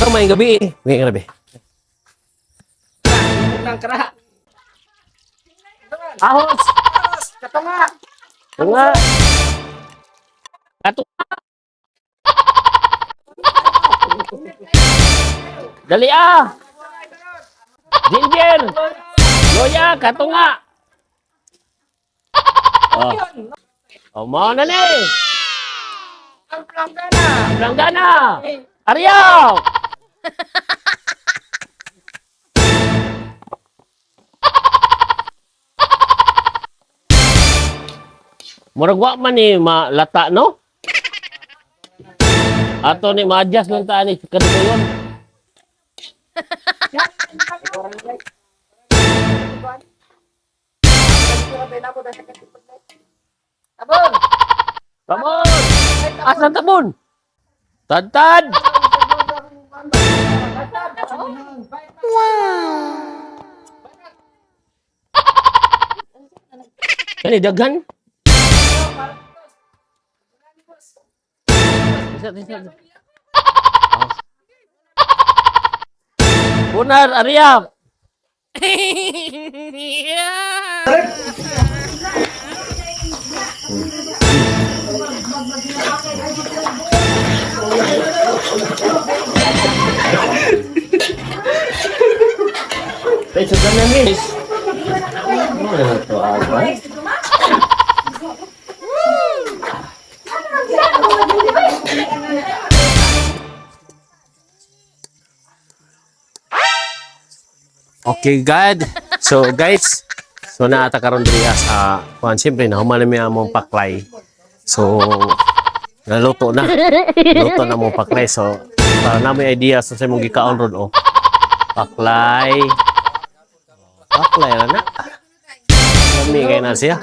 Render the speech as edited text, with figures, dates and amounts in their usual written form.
May gabi. May gabi. Nang kara. Ahos! Katunga. Tunga! Katunga! Dali ah! Ginger! Loya! Katunga! Oh. Oh, mau na ni! Ang planggana. Langgana! Ariyaw! Murag wa man ni malata, no? Ato ni ma-adjust lang taan ni kadugayon. Abon. Tabon! Asan tabon? Tad-tad! Kani daghan? Isa. Punar, Arya! Peso na miss. Ano to agad? Okay, God. So, guys, naata karon diri sa kuan siyempre na human mi among paklay. So, naluto na. Luto na mo paklay. So, para na may idea sa imong gikaon ron oh. Paklay. Paklay na. Kami kay na siya.